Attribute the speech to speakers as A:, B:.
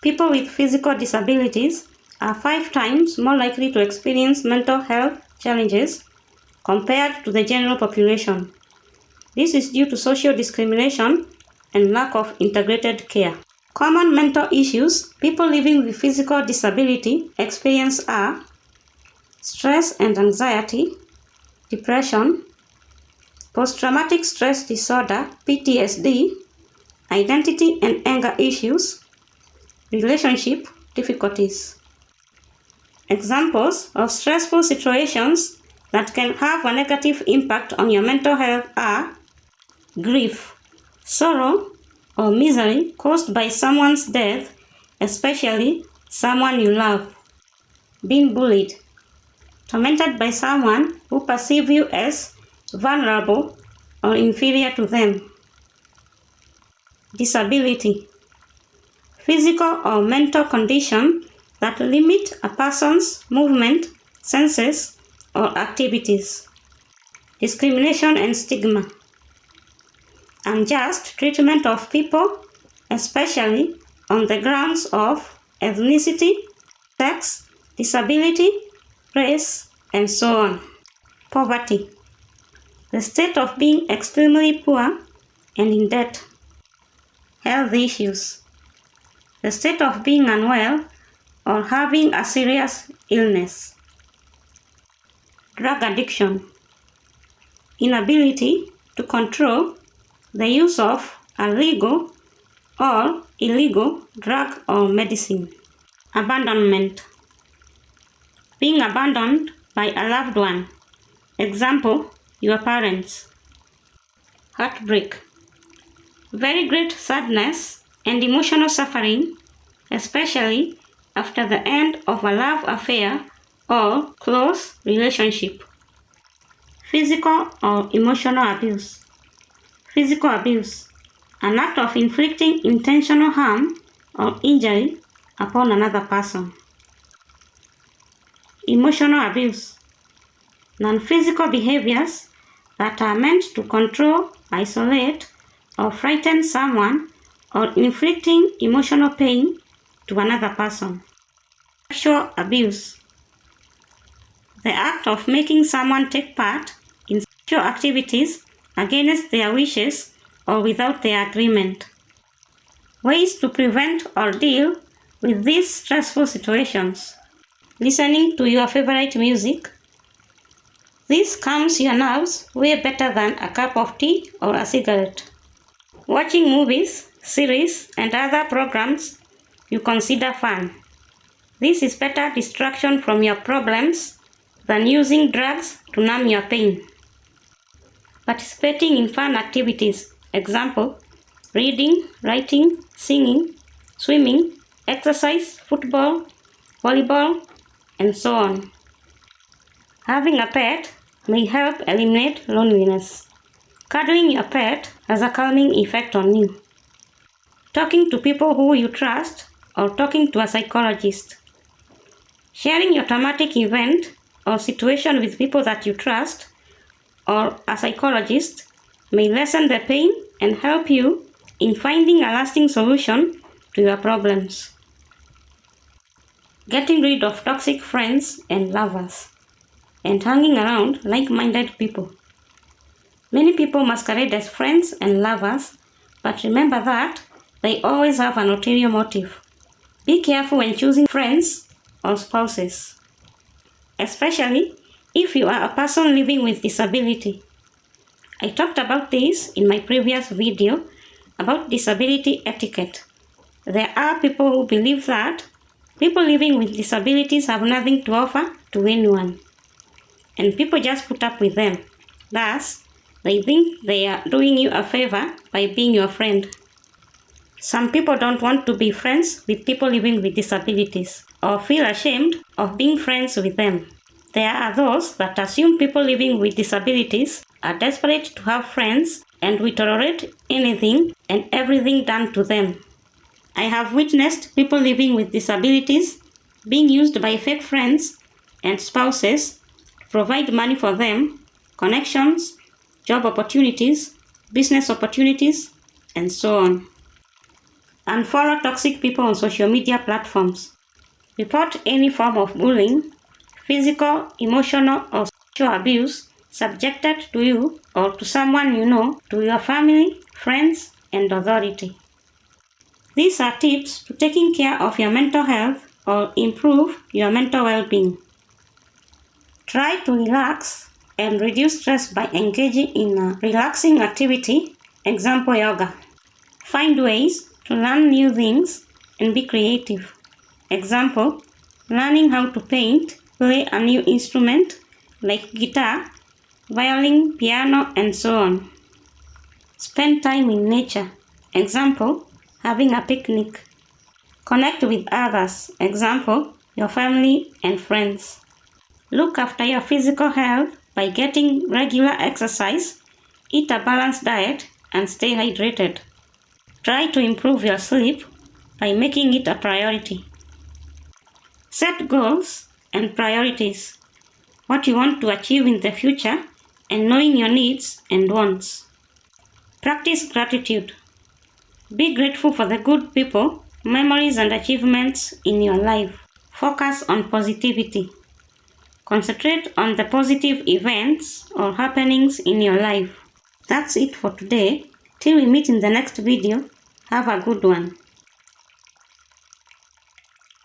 A: people with physical disabilities are 5 times more likely to experience mental health challenges compared to the general population. This is due to social discrimination and lack of integrated care. Common mental issues people living with physical disability experience are stress and anxiety, depression, post-traumatic stress disorder (PTSD), identity and anger issues, relationship difficulties. Examples of stressful situations that can have a negative impact on your mental health are grief, sorrow or misery caused by someone's death, especially someone you love. Being bullied, tormented by someone who perceives you as vulnerable or inferior to them. Disability, physical or mental condition that limit a person's movement, senses, or activities. Discrimination and stigma, unjust treatment of people, especially on the grounds of ethnicity, sex, disability, race, and so on. Poverty, the state of being extremely poor and in debt. Health issues, the state of being unwell or having a serious illness. Drug addiction, inability to control the use of a legal or illegal drug or medicine. Abandonment, being abandoned by a loved one, example, your parents. Heartbreak, very great sadness and emotional suffering, especially after the end of a love affair or close relationship. Physical or emotional abuse. Physical abuse, an act of inflicting intentional harm or injury upon another person. Emotional abuse, non-physical behaviors that are meant to control, isolate, or frighten someone or inflicting emotional pain to another person. Sexual abuse, the act of making someone take part in sexual activities against their wishes or without their agreement. Ways to prevent or deal with these stressful situations. Listening to your favorite music. This calms your nerves way better than a cup of tea or a cigarette. Watching movies, series, and other programs you consider fun. This is better distraction from your problems than using drugs to numb your pain. Participating in fun activities, example, reading, writing, singing, swimming, exercise, football, volleyball, and so on. Having a pet may help eliminate loneliness. Cuddling your pet has a calming effect on you. Talking to people who you trust or talking to a psychologist. Sharing your traumatic event or situation with people that you trust or a psychologist may lessen the pain and help you in finding a lasting solution to your problems. Getting rid of toxic friends and lovers, and hanging around like-minded people. Many people masquerade as friends and lovers, but remember that they always have an ulterior motive. Be careful when choosing friends or spouses, especially if you are a person living with disability. I talked about this in my previous video about disability etiquette. There are people who believe that people living with disabilities have nothing to offer to anyone, and people just put up with them. Thus, they think they are doing you a favor by being your friend. Some people don't want to be friends with people living with disabilities or feel ashamed of being friends with them. There are those that assume people living with disabilities are desperate to have friends and will tolerate anything and everything done to them. I have witnessed people living with disabilities being used by fake friends and spouses to provide money for them, connections, job opportunities, business opportunities, and so on. Unfollow toxic people on social media platforms. Report any form of bullying, physical, emotional, or sexual abuse subjected to you or to someone you know, to your family, friends, and authority. These are tips to taking care of your mental health or improve your mental well-being. Try to relax and reduce stress by engaging in a relaxing activity, example yoga. Find ways to learn new things and be creative. Example, learning how to paint, play a new instrument like guitar, violin, piano, and so on. Spend time in nature. Example, having a picnic. Connect with others. Example, your family and friends. Look after your physical health by getting regular exercise, eat a balanced diet, and stay hydrated. Try to improve your sleep by making it a priority. Set goals and priorities, what you want to achieve in the future, and knowing your needs and wants. Practice gratitude. Be grateful for the good people, memories, and achievements in your life. Focus on positivity. Concentrate on the positive events or happenings in your life. That's it for today. Till we meet in the next video, have a good one.